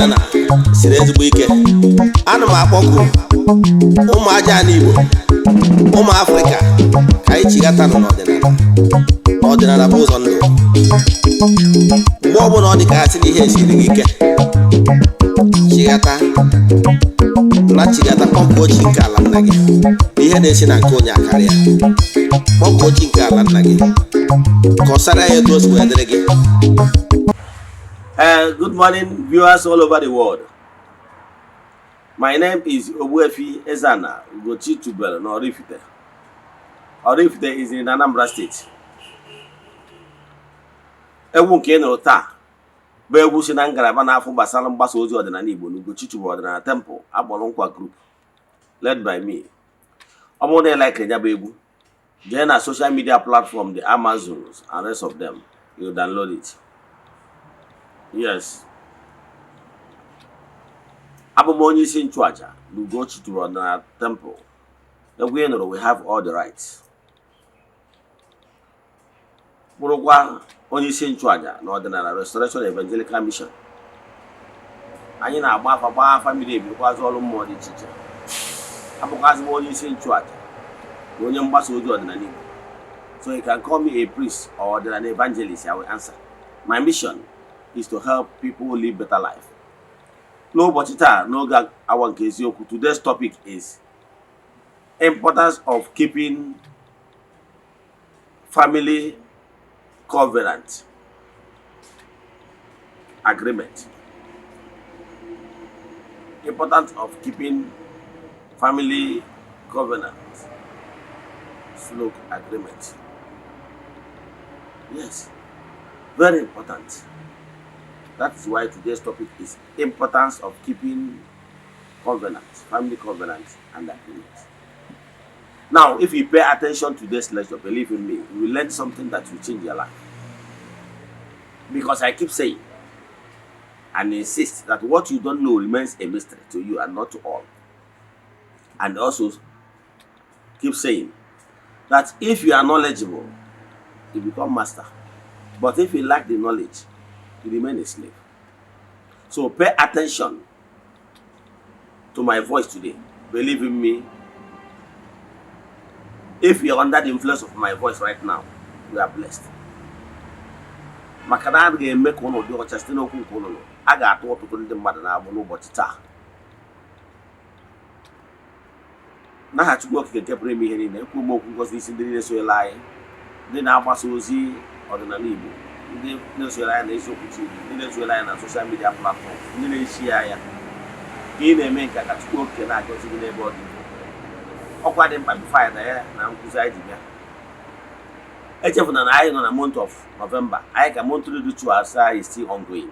Eze-Ana siri ezigbo ike. Ana m akpọku ụmụ aja n'Igbo, ụmụ Afrịka ka anyị chigata n'ọdịnala bụ ụzọ ndụ. Mgbe ọbụla ọ dị ka asị n'ihe siri gị ike, chigata kpọkuo chi nke ala nna gị. Ihe na-esi na nke onye akarịa, kpọkuo chi nke ala nna gị ka ọ sara ya etu o si wee dịrị gị. Good morning, viewers all over the world. My name is Eze-Ana Ugochitubelu n'Oraifite. Oraifite is in Anambra State. Egwu nke nụrụ taa bụ egwu si na ngalaba n'afọ gbasara mgbasa ozi ọdịnala Igbo n'Ugochitubelu ọdịnala Temple akpọrọ Nkwa Group led by me. Ọ bụrụ na ị like ya bụ egwu, jee na social media platform the Amazons and rest of them, you download it. Yes. Abụ m onye isi nchụaja n'Ugochitubelu ọdịnala Temple. Egwu ị nụrụ, we have all the rights. Bụrụkwa onye isi nchụaja n'ọdịnala Restoration Evangelical Mission. Anyị na-agba afa mmiri ebirikwazi ọrụ mmụọ dị iche iche. Abụkwazi m onye isi nchụaja na onye mgbasa ozi ọdịnala Igbo. So you can call me a priest or an evangelist, I will answer. My mission is to help people live better life. N'ụbọchị taa n'oge awa nke eziokwu, today's topic is importance of keeping family covenant agreement. Importance of keeping family covenant agreement. Yes, very important. That is why today's topic is importance of keeping covenant, family covenant and agreement. Now, if you pay attention to this lecture, believe in me, you will learn something that will change your life. Because I keep saying and insist that what you don't know remains a mystery to you and not to all. And also keep saying that if you are knowledgeable, you become master. But if you lack the knowledge, you remain a slave. So pay attention to my voice today. Believe in me, if you are under the influence of my voice right now, you are blessed. a ga-atụ ọtụtụ ndị mmadụ na-agbụ n'ụbọchị taa. N'aha Chukwu Okike nke pụrụ ime ihe niile, ekwu m okwu ngozi isi ndị niile sonyela anyị, ndị na-agbasa ozi ọdịnala Igbo, ndị na-esonyere anyị na eziokwu TV, ndị na-esonyere anyị na soshal midia platfọm, ndị na-echi ya ka ị na-eme nke ka Chukwu Okike na-agọzi gị n'ebe ọ dị. Ọkwa dị mkpa bifo anyị na ya na nkụzi anyị ji bịa. Echefuna na anyị nọ na month of November. Anyị ka monthly rituals is still ongoing.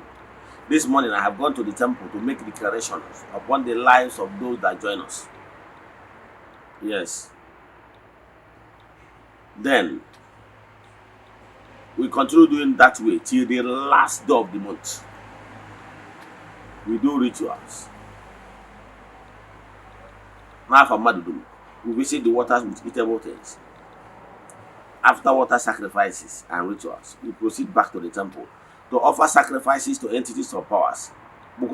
This morning I have gone to the temple to make declarations upon the lives of those that join us. Yes. Then we continue doing that way till the last day of the month. We do rituals. Now for Madudum, we visit the waters with eatable things. After water sacrifices and rituals, we proceed back to the temple to offer sacrifices to entities or powers. I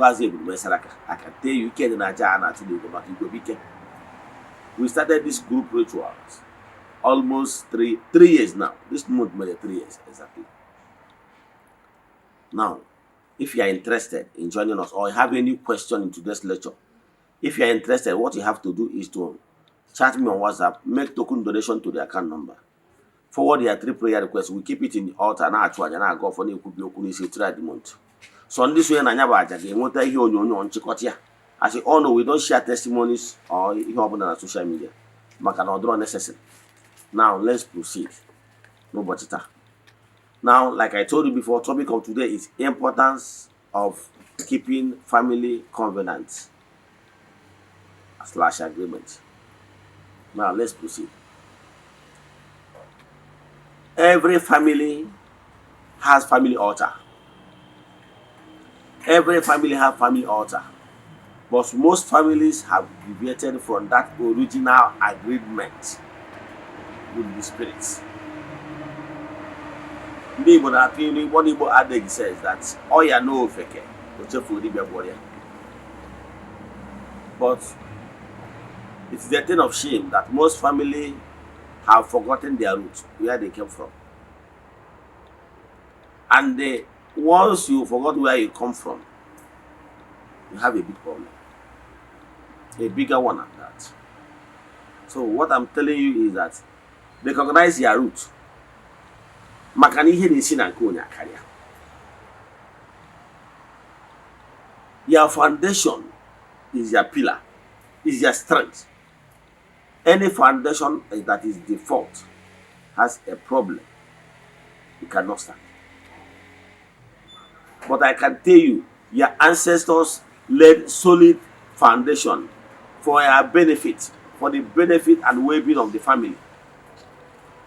can tell you, we started this group rituals almost three years now. This month made 3 years exactly. Now, if you are interested in joining us or have any question in today's lecture, if you are interested, what you have to do is to chat me on WhatsApp, make token donation to the account number. Forward your 3 prayer requests. We keep it in the altar and I go for the throughout the month. So on this way, as you all know, we don't share testimonies or on social media. Draw necessary. Now let's proceed. No botita. Now, like I told you before, topic of today is importance of keeping family covenants / agreement. Now let's proceed. Every family has family altar. Every family has family altar. But most families have deviated from that original agreement with the spirits. One Igbo adage says that Oya no feke, but it's the thing of shame that most families have forgotten their roots, where they came from. And once you forgot where you come from, you have a big problem. A bigger one at that. So what I'm telling you is that recognize your roots. Your foundation is your pillar, is your strength. Any foundation that is default has a problem. You cannot stand. But I can tell you, your ancestors laid solid foundation for your benefit, for the benefit and well-being of the family.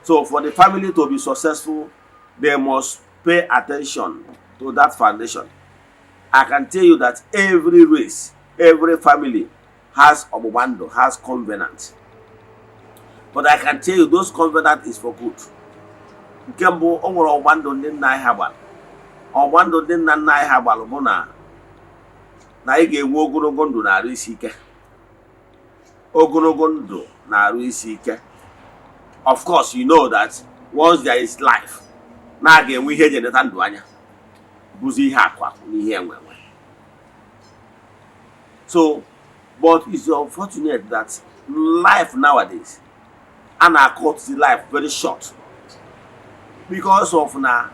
So for the family to be successful, they must pay attention to that foundation. I can tell you that every race, every family has obubando, has covenant. But I can tell you those covenant is for good. Kembo onwere obando ndị nna anyị habal. Obando ndị nna nna anyị habal bụ na ị ga-enwe ogologo ndụ na arụ isi ike. Ogologo ndụ na arụ isi ike. Of course, you know that once there is life, na ga-enwe ihe ejeneta ndụ anya. Buzi ihe akwa n'ihe enwenwe. So, but it's unfortunate that life nowadays, and I cut the life very short because of now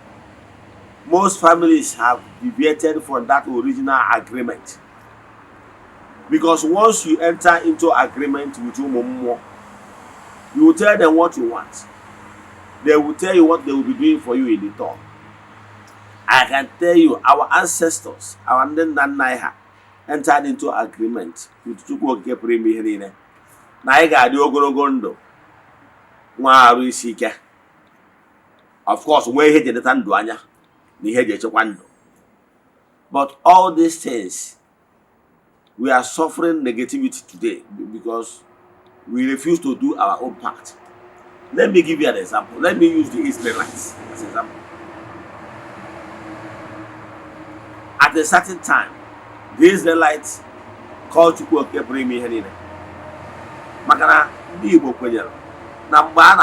most families have deviated from that original agreement. Because once you enter into agreement with Umumu, you will tell them what you want. They will tell you what they will be doing for you in the return. I can tell you, our ancestors, our Nannaiha, entered into agreement with Chukwu Okike na anyị ga-adị ogologo ndụ nwa arụ isi ike. Of course, nwee ihe ejeneta ndụ anya na ihe ejechekwa ndụ. But all these things, we are suffering negativity today because we refuse to do our own part. Let me give you an example. Let me use the Israelites as an example. At a certain time, the Israelites called Chukwu Okike pụrụ ime ihe niile. Maka na ndị Igbo kwenyere na mgbe a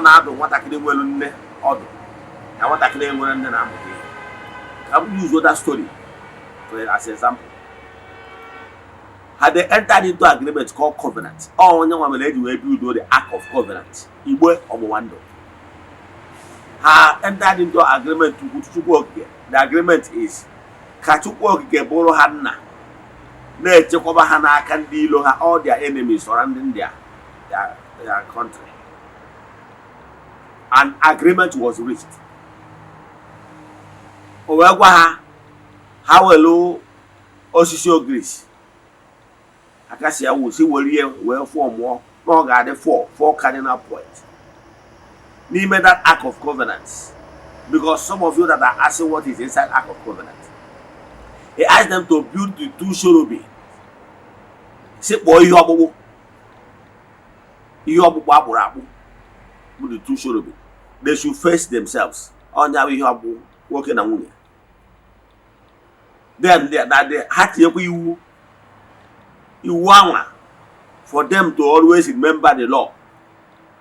na-adụ nwatakịrị nwere nne ọdụ na nwatakịrị nwere nne na-amụta ihe. Ka m use that story as an example, had they entered into agreement called covenant, or only one lady will do the act of covenant, Igwe Omowando. Ha entered into agreement to work. The agreement is Kachukwu Geboro Hanna. They take over Hana can deal all their enemies surrounding their country. An agreement was reached. Owegwa ha welu osisi Greece. Akasia will see where form more. No got four cardinal points. Name that act of covenant. Because some of you that are asking what is inside act of covenant. He asked them to build the two cherubim. Say, boy, you are the two cherubim. They should face themselves. On their way, you are working on women. Then they had you want for them to always remember the law,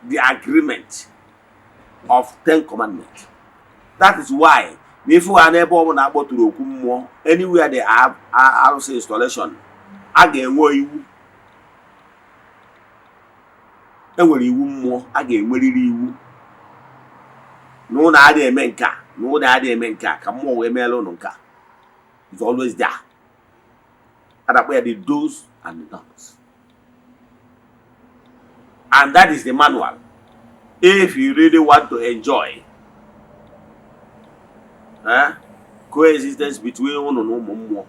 the agreement of 10 commandments. That is why if you are able to anywhere they have house installation, again where you more again where you no na ade menka, no na ade menka, come on we melon. It's always there. And that where the do's and the don'ts. And that is the manual. If you really want to enjoy coexistence between one and more,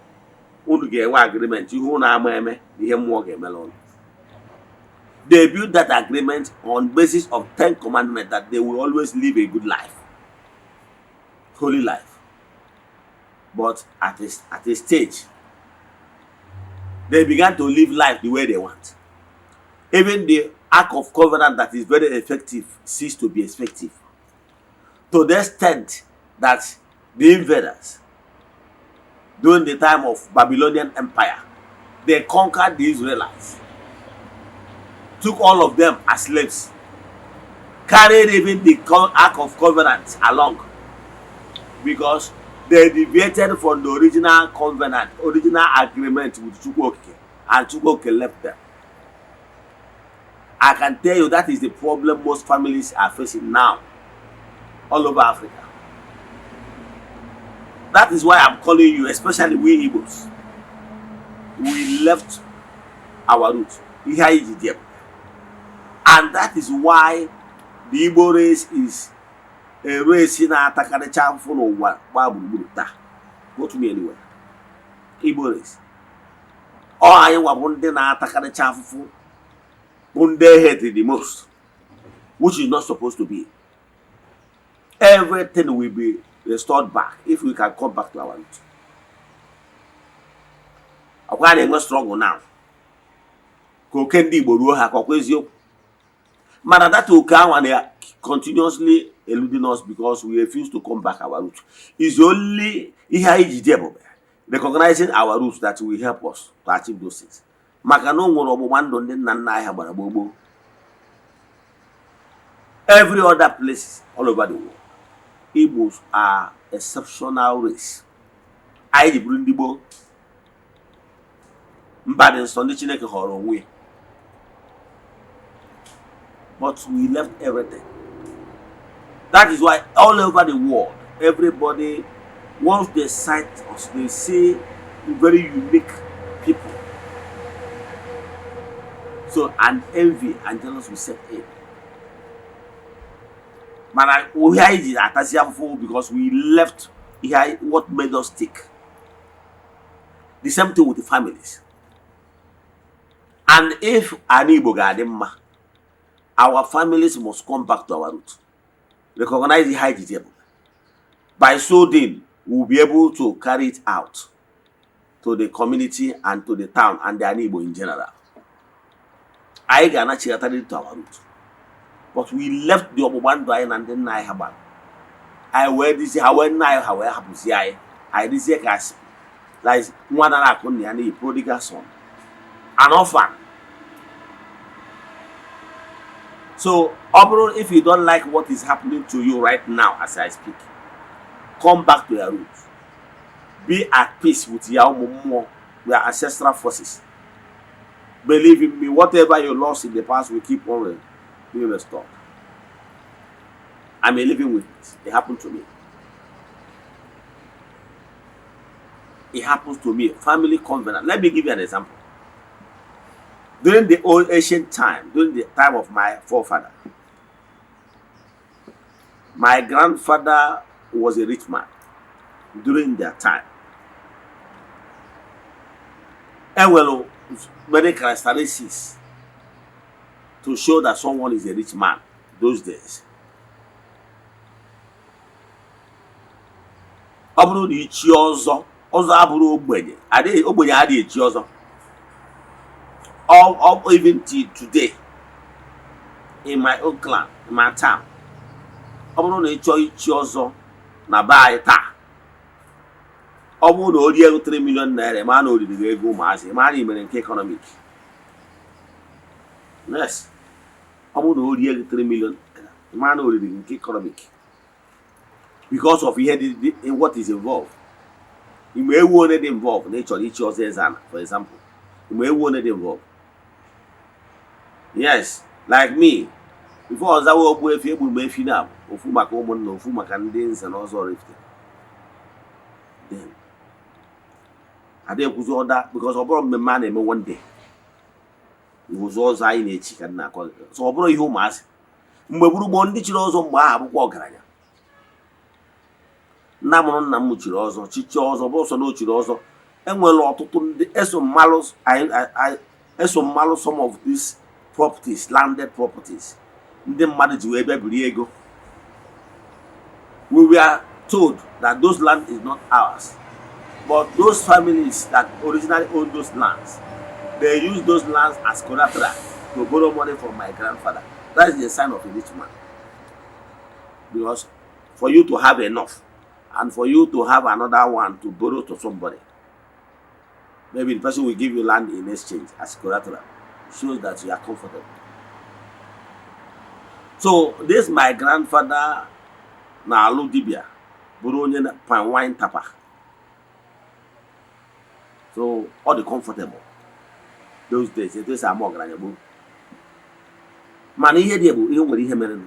one get one agreement, you won't have more melon. They built that agreement on basis of 10 commandments that they will always live a good life, holy life. But at a stage, they began to live life the way they want. Even the act of covenant that is very effective ceased to be effective. To the extent that the invaders, during the time of Babylonian Empire, they conquered the Israelites, took all of them as slaves, carried even the act of covenant along, because they deviated from the original covenant, original agreement with Chukwu, and Chukwu left them. I can tell you that is the problem most families are facing now, all over Africa. That is why I'm calling you, especially we Igbos. We left our roots. And that is why the Igbo race is a race in Atakaricha for no go to me anywhere. Igbo race. Or I want to Atakaricha for whom they hate the most, which is not supposed to be. Everything will be restored back if we can come back to our roots. Why they not struggle now? Kokendi Boru ha kokwezio. Man, that will come and they are continuously eluding us because we refuse to come back our roots. It's only recognizing our roots that will help us to achieve those things. Every other place all over the world, Igbos are exceptional race. I the Burundibo, Mbaden Sunday Chineke Horonwe. But we left everything. That is why all over the world, everybody, once they sight us, they see very unique people. So, and envy and jealousy will set in. Man, we hear it at Asian because we left here what made us tick. The same thing with the families. And if an Igbo Gademma, our families must come back to our roots. Recognize the high table. By so doing, we will be able to carry it out to the community and to the town and the Igbo in general. I cannot share it to our roots. But we left the Obubando and then I have. I wear this, I wear now, how I have to say, I this year as like one and a half a prodigal son, an orphan. So, overall, if you don't like what is happening to you right now as I speak, come back to your roots. Be at peace with your ancestral forces. Believe in me, whatever you lost in the past will keep on being restored. I'm a living witness. It happened to me. It happens to me. Family covenant. Let me give you an example. During the old ancient time, during the time of my forefather, my grandfather was a rich man during their time. And well, many characteristics to show that someone is a rich man those days. Ọ bụrụ na ichi ọzọ abụrụ ogbenye, ogbenye adịghị echi ọzọ. Even till today, in my own clan, in my town, ọ bụrụ na ịchọ ichi ọzọ na be anyị taa, ọ bụrụ na o rie ego 3 million naira, ma na oriri ego ụmụazị, ma na imere nke economic. Yes. Ọ bụrụ na o rie ego 3 million naira, ma na oriri nke economic. Because of what is involved. You may want it involved. Nature each other Eze-Ana, for example. You may want it involved. Yes, like me. Before I was able to be able to ofu maka ụmụnna, ofu maka ndị nze na ọzọ Oraifite. Then, I didn't put all that because I brought my man one day. It was all I need chicken na call. So I brought you home as mgbe gburu ndị chiri ọzọ mgbe ahụ akwụkwọ ọgaranya. Nna m nna m chiri ọzọ, chichi ọzọ, bụ ọsọ na ochiri ọzọ. Enwere ọtụtụ ndị eso mmalụ some of these properties, landed properties. Ndị mmadụ ji wee bịa biri ego. We were told that those land is not ours. But those families that originally owned those lands, they use those lands as collateral to borrow money from my grandfather. That is the sign of a rich man. Because for you to have enough, and for you to have another one to borrow to somebody, maybe the person will give you land in exchange as collateral, shows that you are comfortable. So this my grandfather na alụ dibia bụrụ onye pan wine tapa. So all the comfortable those days, it is ama ọgaranya gboo. Mana ihe dị bụ ihe nwere ihe mere.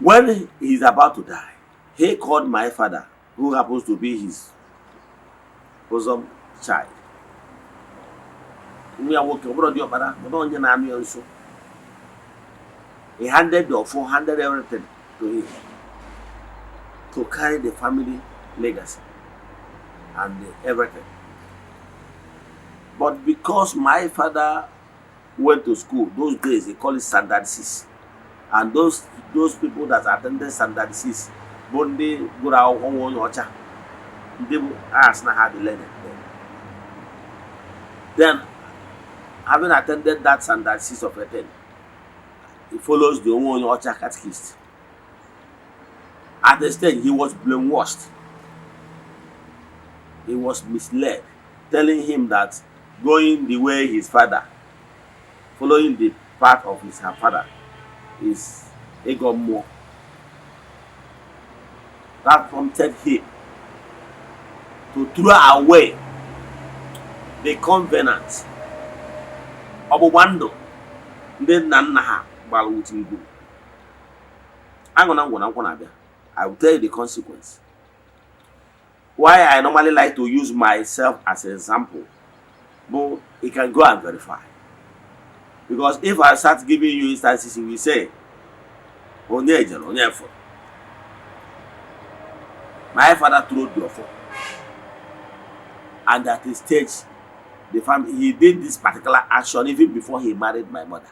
When he is about to die, he called my father, who happens to be his bosom child. He handed the 400 everything to him to carry the family legacy and everything. But because my father went to school, those days they call it standard 6. And those people that attended standard 6, Bondi Gura Ocha, they asked how to learn it. Then, having attended that standard 6 of a 10, he follows the Ocha catechist. At the stage, he was brainwashed. He was misled, telling him that going the way his father, following the path of his father, is a god more. That prompted him to throw away the convenant of Wando. Then Nanaha Balutingu. I will tell you the consequence. Why I normally like to use myself as an example, but you can go and verify. Because if I start giving you instances, you will say, my father threw the offer. And at a stage, the family, he did this particular action even before he married my mother.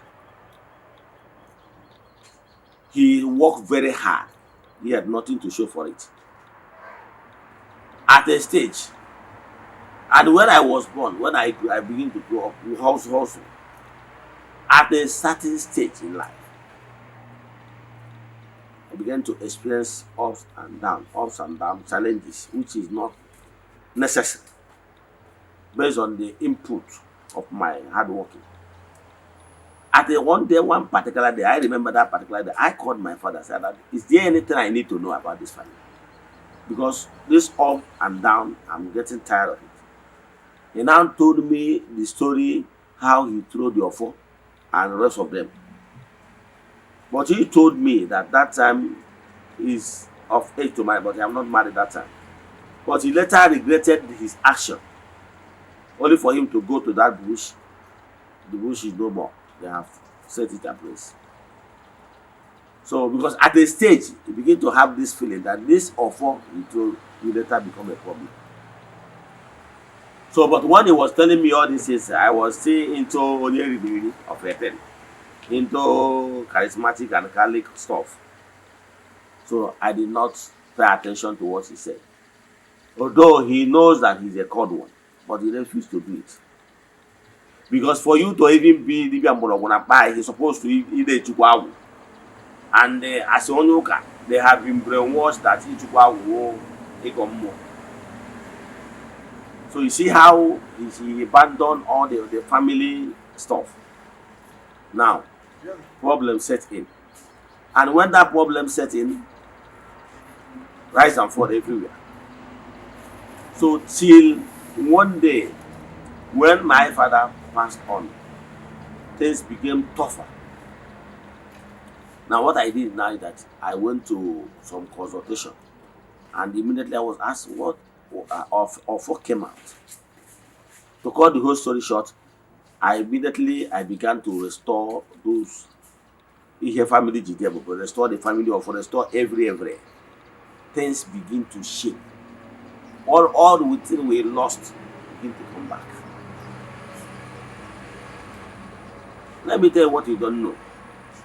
He worked very hard. He had nothing to show for it. At a stage, and when I was born, when I began to grow up, we also at a certain stage in life, I began to experience ups and downs challenges, which is not necessary based on the input of my hard working. At one particular day, I remember that particular day, I called my father and said, is there anything I need to know about this family? because this up and down, I'm getting tired of it. He now told me the story how he threw the offer and the rest of them. But he told me that time is of age to marry, but I'm not married that time. But he later regretted his action, only for him to go to that bush. The bush is no more. They have set it ablaze. So, because at a stage, he began to have this feeling that this offer will later become a problem. So, but when he was telling me all this, I was still into Onyeri of Eten, into charismatic and Catholic stuff. So, I did not pay attention to what he said. Although he knows that he's a called one, but he refused to do it. Because for you to even be Libya Morogonapa, he's supposed to eat a Chukwawu. And as Onyoka, they have been brainwashed that Ichukwawu will become more. So you see how he abandoned all the family stuff. Now, problem set in. And when that problem set in, rise and fall everywhere. So till one day, when my father passed on, things became tougher. Now what I did now is that I went to some consultation, and immediately I was asked what offer came out. To cut the whole story short, I began to restore those family GDM, but restore the family of restore every. Things begin to shake. All the things we lost begin to come back. Let me tell you what you don't know.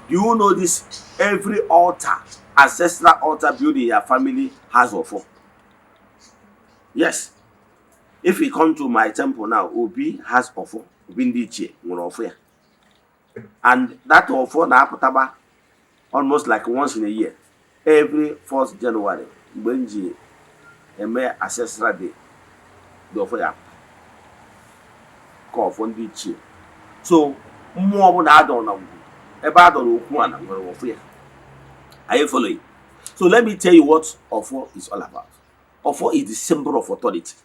You know this, every altar, ancestral altar built in your family has offer. Yes. If you come to my temple now, Obi has offer. Obi Ndiche will offer. And that offer now almost like once in a year. Every 1st January, Benji, a ancestral day, the offer call for Ndiche. So, more than I don't know. Are you following? So let me tell you what offer is all about. Offer is the symbol of authority.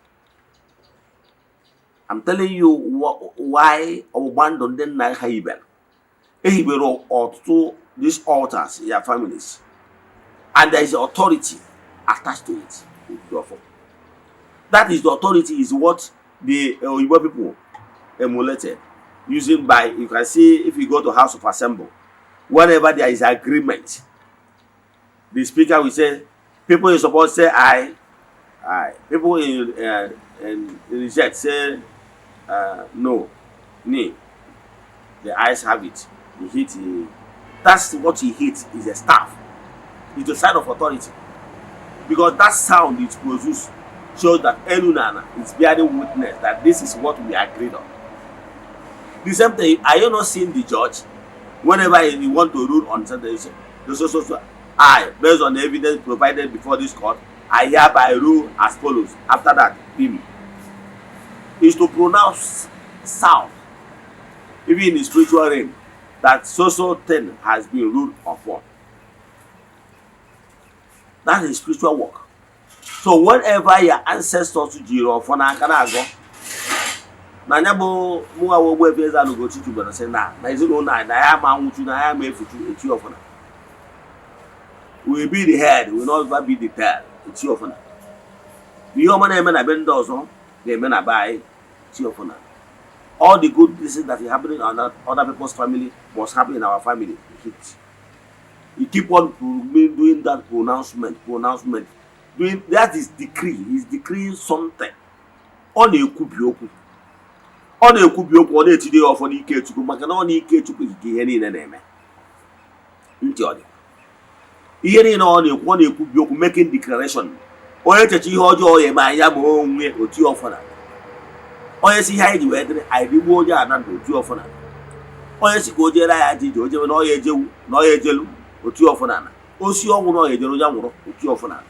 I'm telling you why abandon them na Haibel. Ehibero or to these altars in your families. And there is authority attached to it. The offer. That is the authority is what the Igbo people emulated. Using by, you can see if you go to House of Assembly, whenever there is agreement, the speaker will say, people in support say aye. People in reject say no, nay. The ayes have it. He hit. That's what he hits is a staff. It's a sign of authority, because that sound it produces shows that Eze-Ana is bearing witness that this is what we agreed on. The same thing, are you not seeing the judge? Whenever you want to rule on something, I, based on the evidence provided before this court, I hereby rule as follows. After that, him is to pronounce sound, even in the spiritual realm, that so thing has been ruled upon. That is spiritual work. So whenever your ancestors to Jiro for Nakanago, Nanyabo Muawo Eze-Ana go to but say na I am Amutu, I am a future of honor. We will be the head, we will not ever be the tail. It's your honor. The human men have been dozen, the men are by it's your honor. All the good things that is happening in other people's family must happen in our family. You keep on doing that pronouncement. Doing that is decree. He's decreeing something. On a kubi on a kubi on a today or for the Ike to make an only Ike to be any name. Hearing on a one kubi making declaration. Or a church or my yam way or two of honor. Or yes, he hide you I reward you and two of honor. Or yes, go there I did no Jew, no Jelu, or two of honor. Osio no Jeru, or two of honor.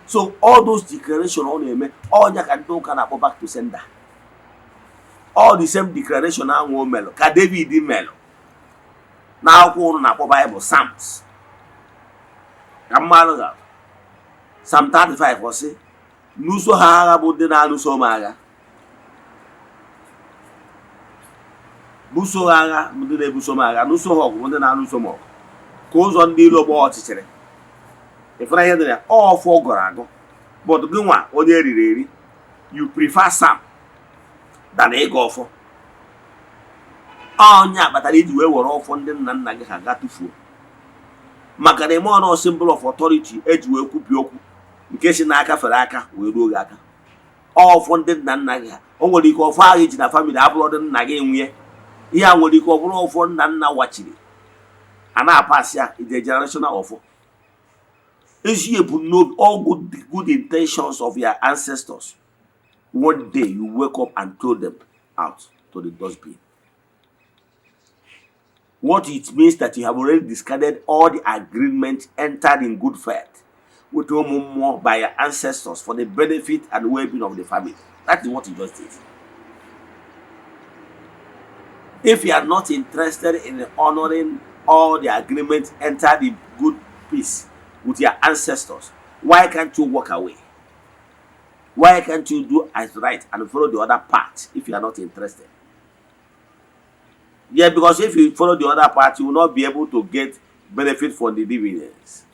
So all those declarations on him, all you can do can go back to sender. All the same declaration now will mellow. Can David mellow? Now go on Bible Psalms. Psalm 35 will say, Nuso ha agha bụ ndị na-alụso m agha. Buso ha agha bụ ndị na-ebuso m agha. Nuso ha ọgụ bụ ndị na-alụso m ọgụ. Ka ụzọ ndị ilo gba ọchịchịrị. Ịfụna ihe dị ya, ọfọ gọrọ agụ. But gị nwa onye eriri eri, you prefer Psalm than ịga ọfọ. Onye akpatara iji wee were ọfọ ndị nna nna gị ha ga tụfuo. Maka na ime ọnụ symbol of authority eji wee kwupi okwu nke si n'aka fere aka wee ruo gị aka. Ọfọ ndị nna nna gị ha, o nwere ike ọfọ ahụ eji na family abụrụ ndị nna gị nwunye. Ihe a nwere ike ọ bụrụ ọfọ nna nna wachiri. A na-apasị ya is a generational ọfọ. Ezi ebumnobi, all good intentions of your ancestors, one day you wake up and throw them out to the dustbin. What it means that you have already discarded all the agreements entered in good faith with more by your ancestors for the benefit and well-being of the family. That is what you just did. If you are not interested in honoring all the agreements entered in good peace with your ancestors, why can't you walk away? Why can't you do as right and follow the other path if you are not interested? Yeah, because if you follow the other path, you will not be able to get benefit from the dividends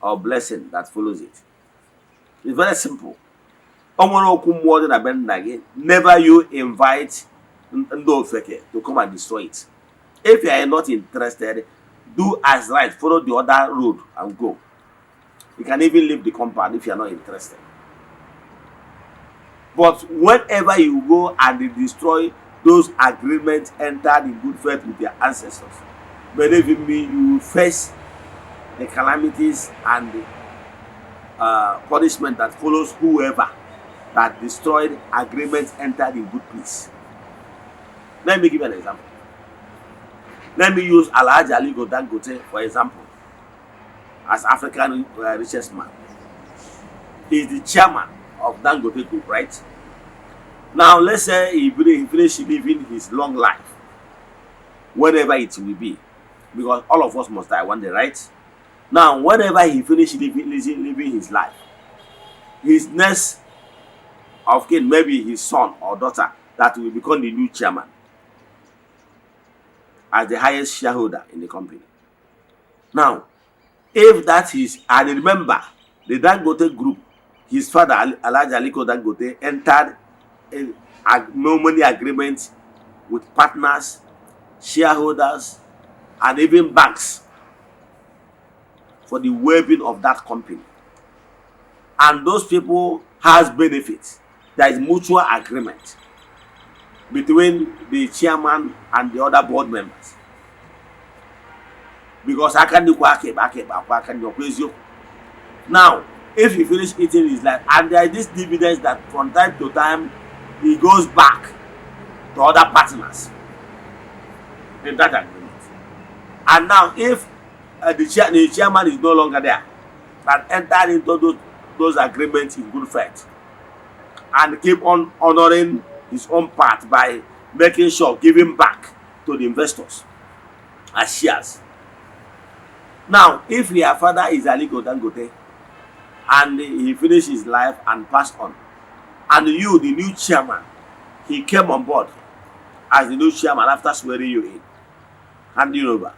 or blessing that follows it. It's very simple. Never you invite Ndofeke to come and destroy it. If you are not interested, do as right, follow the other road and go. You can even leave the compound if you are not interested. But whenever you go and destroy those agreements entered in good faith with your ancestors, believe in me, you will face the calamities and the punishment that follows whoever that destroyed agreements entered in good peace. Let me give you an example. Let me use Alhaji Aliko Dangote for example, as African richest man. He is the chairman of Dangote Group, right? Now, let's say he finished living his long life, whatever it will be, because all of us must die one day, right? Now, whenever he finished living his life, his next of kin, maybe his son or daughter, that will become the new chairman as the highest shareholder in the company. Now, if that is, and remember, the Dangote Group, his father, Alhaji Aliko Dangote, entered many agreements with partners, shareholders, and even banks for the well-being of that company. And those people has benefits. There is mutual agreement between the chairman and the other board members. Because I can do now, if he finish eating his life, and there is this dividends that from time to time he goes back to other partners in that agreement. And now, if the chairman is no longer there, but entered into those agreements in good faith and keep on honoring his own part by making sure giving back to the investors as shares. Now, if your father is Aliko Dangote and he finished his life and passed on, and you, the new chairman, he came on board as the new chairman after swearing you in, handing you over.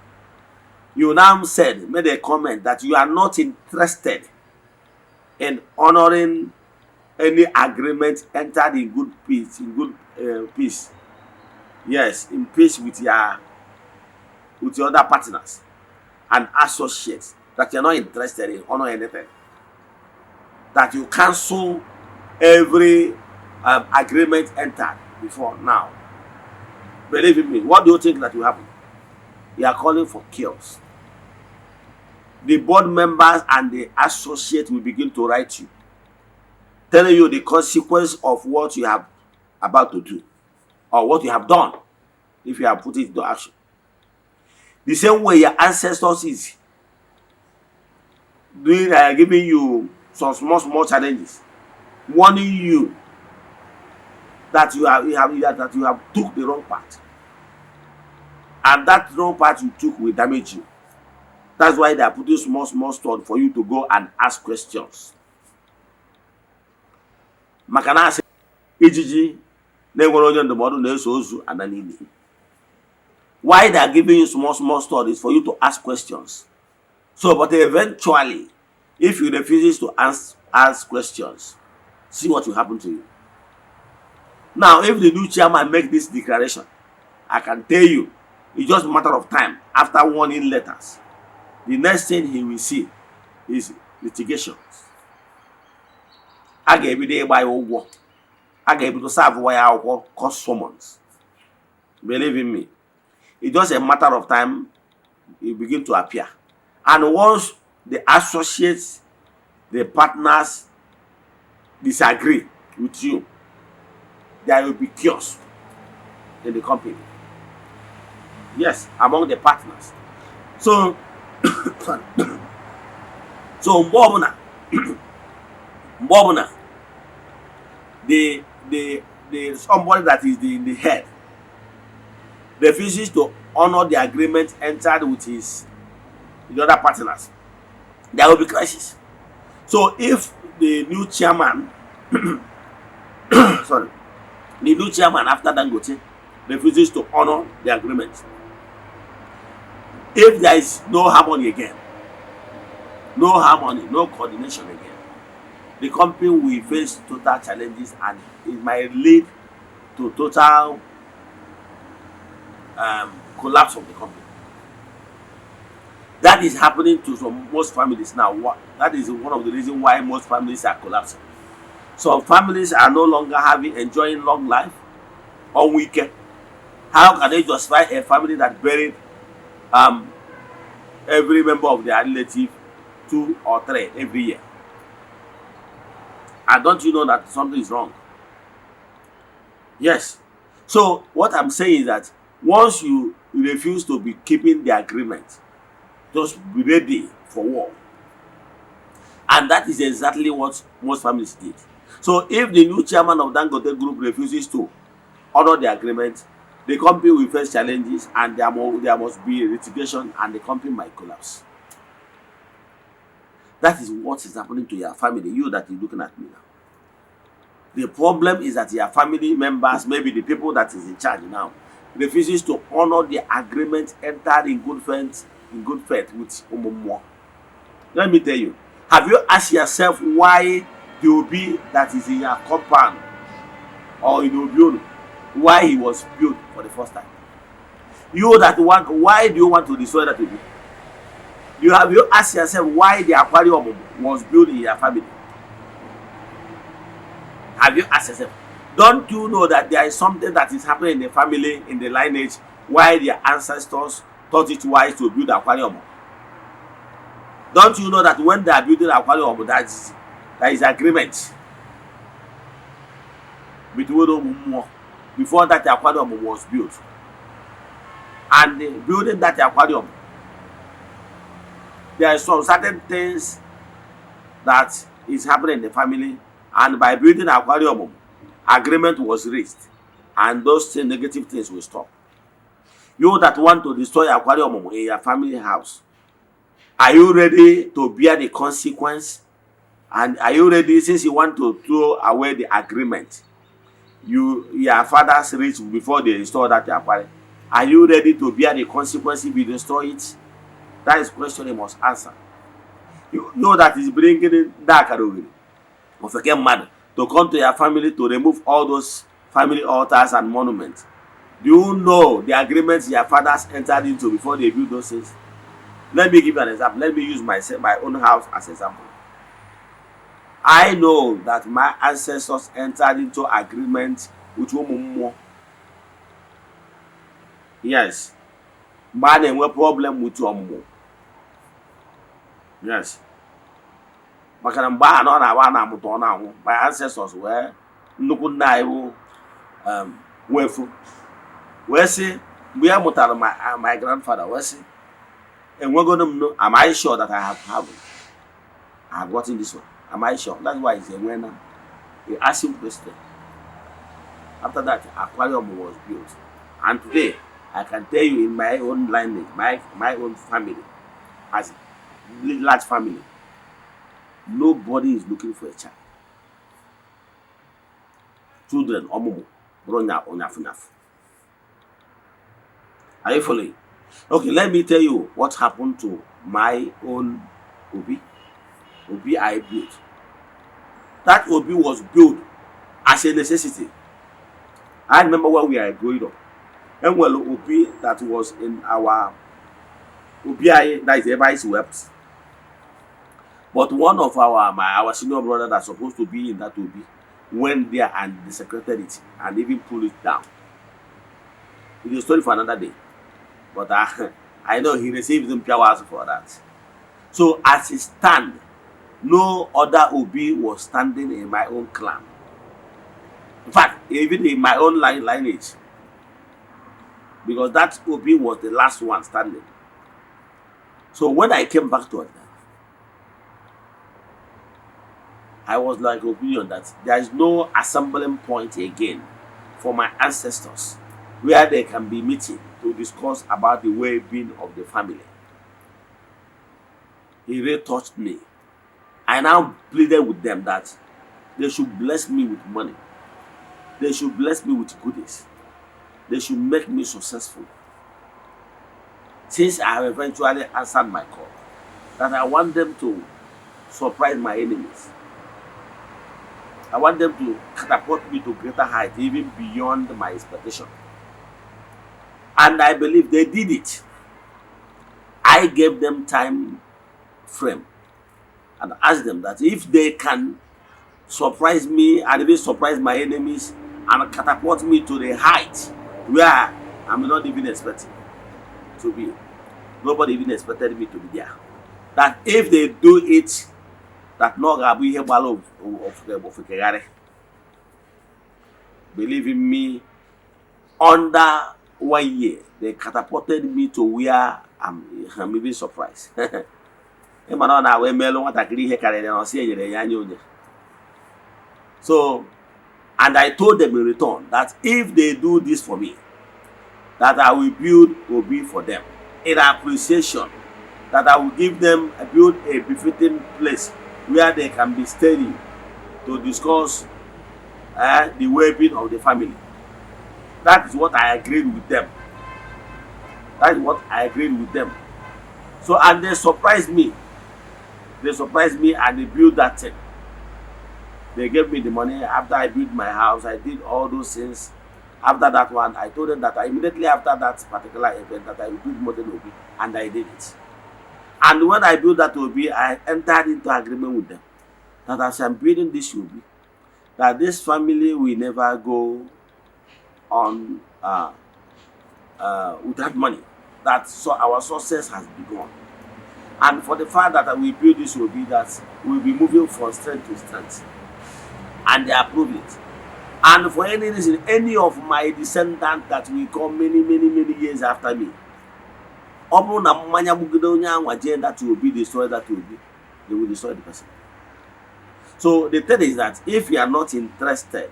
You now made a comment that you are not interested in honoring any agreement entered in good peace, peace. Yes, in peace with your other partners and associates, that you're not interested in honor anything. That you cancel every agreement entered before now. Believe me, what do you think that will happen? You are calling for chaos. The board members and the associates will begin to write you, telling you the consequence of what you have about to do or what you have done if you have put it into action. The same way your ancestors is doing, giving you some small challenges, warning you that you have took the wrong path, and that wrong path you took will damage you. That's why they are putting small stone for you to go and ask questions. maka na asị ijiji na-enwere onye ndụmọdụ na-eso ozu ana n'ili. Why they are giving you small studies for you to ask questions. So, but eventually, if you refuse to ask questions, see what will happen to you. Now, if the new chairman make this declaration, I can tell you, it's just a matter of time. After warning letters, the next thing he will see is litigations. I gave you the by war. I gave you to serve wire cost summons. Believe in me. It's just a matter of time it begin to appear. And once the associates, the partners disagree with you, there will be chaos in the company. Yes, among the partners. So, so Mbobuna, the somebody that is in the head refuses to honor the agreement entered with the other partners, there will be crisis. So if the new chairman, sorry, the new chairman after Dangote refuses to honor the agreement, if there is no harmony again, no coordination again, the company will face total challenges and it might lead to total collapse of the company. That is happening to most families now. That is one of the reasons why most families are collapsing. Some families are no longer enjoying long life or weekend. How can they justify a family that buried every member of their relative 2 or 3 every year? And don't you know that something is wrong? Yes. So what I'm saying is that once you refuse to be keeping the agreement, just be ready for war. And that is exactly what most families did. So if the new chairman of Dangote Group refuses to honor the agreement, the company will face challenges and there must be a litigation and the company might collapse. That is what is happening to your family, you that is looking at me now. The problem is that your family members, maybe the people that is in charge now, refuses to honor the agreement entered in good faith with Umumo. Let me tell you, have you asked yourself why the Obi that is in your compound or in Obionu, why he was built for the first time? Why do you want to destroy that Obi? Have you asked yourself why the aquarium was built in your family? Have you asked yourself? Don't you know that there is something that is happening in the family, in the lineage, why their ancestors thought it wise to build an aquarium? Don't you know that when they are building an aquarium, there is agreement between them before that aquarium was built? And building that aquarium, there are some certain things that is happening in the family, and by building an aquarium, agreement was reached, and those negative things will stop. You that want to destroy aquarium in your family house, are you ready to bear the consequence? And are you ready, since you want to throw away the agreement your fathers reached before they installed that aquarium? Are you ready to bear the consequence if you destroy it? That is the question you must answer. You know that is bringing dark of a mad to come to your family to remove all those family altars and monuments. Do you know the agreements your fathers entered into before they built those things? Let me give you an example. Let me use my own house as an example. I know that my ancestors entered into agreement with Umumo. Yes. Man, there was problem with Umumo. Yes. My ancestors were Nukunaiwu Wefu. Where say we are my grandfather, where say, and we're going to know, am I sure that I have gotten this one? Am I sure? That's why it's a winner. You ask him question. After that, aquarium was built. And today, I can tell you in my own lineage, my own family, as a large family, nobody is looking for a child. children ọmụmụ bụrụ onyafu. Are you following? Okay, let me tell you what happened to my own Obi. Obi I built. That Obi was built as a necessity. I remember when we are growing up. And well, Obi that was in our Obi that is everybody's wept. But one of our senior brother that's supposed to be in that Obi went there and desecrated it and even pulled it down. It is a story for another day. But I know he received some powers for that. So as he stand, no other Obi was standing in my own clan. In fact, even in my own lineage. Because that Obi was the last one standing. So when I came back to it, I was like opinion that there is no assembling point again for my ancestors where they can be meeting to discuss about the well-being of the family. He really touched me. I now pleaded with them that they should bless me with money. They should bless me with goodies. They should make me successful. Since I have eventually answered my call, that I want them to surprise my enemies. I want them to catapult me to greater height, even beyond my expectation. And I believe they did it. I gave them time frame and asked them that if they can surprise me and even surprise my enemies and catapult me to the height where I'm not even expecting to be. Nobody even expected me to be there. That if they do it, that no gabu ihe gbalo of Kegare. Believe in me, under 1 year, they catapulted me to where I'm even surprised. So, and I told them in return that if they do this for me, that I will build Obi for them in appreciation, that I will give them build a befitting place where they can be staying to discuss the well-being of the family. That is what I agreed with them. That is what I agreed with them. So, and they surprised me. They surprised me and they built that thing. They gave me the money after I built my house. I did all those things. After that one, I told them that immediately after that particular event that I would build modern Obi, and I did it. And when I built that Obi, I entered into agreement with them that as I'm building this Obi, that this family will never go on without money. That so our success has begun. And for the fact that we build this Obi, that we'll be moving from strength to strength. And they approve it. And for any reason, any of my descendants that will come many years after me, that will be destroyed, that will be, they will destroy the person. So the thing is that if you are not interested,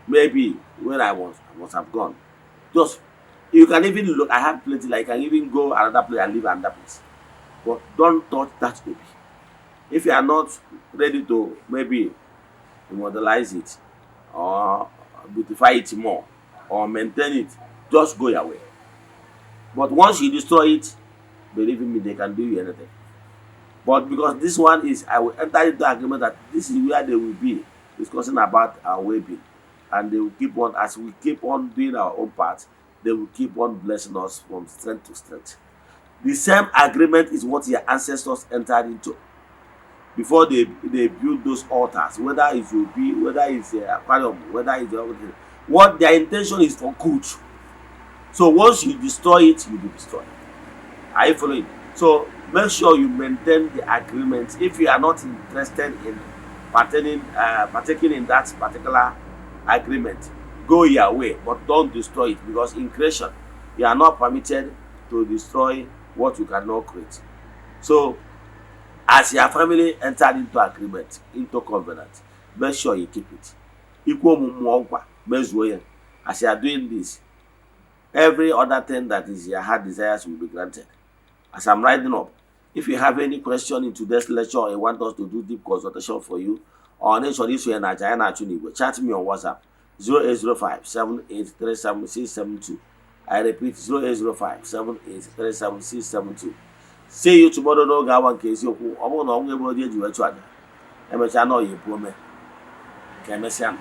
maybe when I must have gone. Just you can even look, I have plenty, like I can even go another place and live another place. But don't touch that Obi. If you are not ready to maybe modelize it or beautify it more or maintain it, just go your way. But once you destroy it, believe in me, they can do you anything. But because this one is, I will enter into agreement that this is where they will be discussing about our well-being. And they will keep on, as we keep on doing our own part, they will keep on blessing us from strength to strength. The same agreement is what your ancestors entered into before they build those altars, whether it's Obi, whether it's aquarium, whether it's everything. What their intention is for good. So once you destroy it, you will be destroyed. Are you following? So make sure you maintain the agreement. If you are not interested in partaking in that particular agreement, go your way, but don't destroy it, because in creation you are not permitted to destroy what you cannot create. So as your family entered into agreement, into covenant, make sure you keep it. As you are doing this, every other thing that is your heart desires will be granted. As I'm writing up, if you have any question in today's lecture or you want us to do deep consultation for you, ọ na ịchọrọ iso ya na aja ya na-achụ n'Igbo, chat me on WhatsApp 08057837672. I repeat 08057837672. See you tomorrow n'oge awa nke eziokwu. Ọ bụrụ na ọnwụ egburu dị eji wee chụ aja, emechaa na ọya epu ome ka emesịa.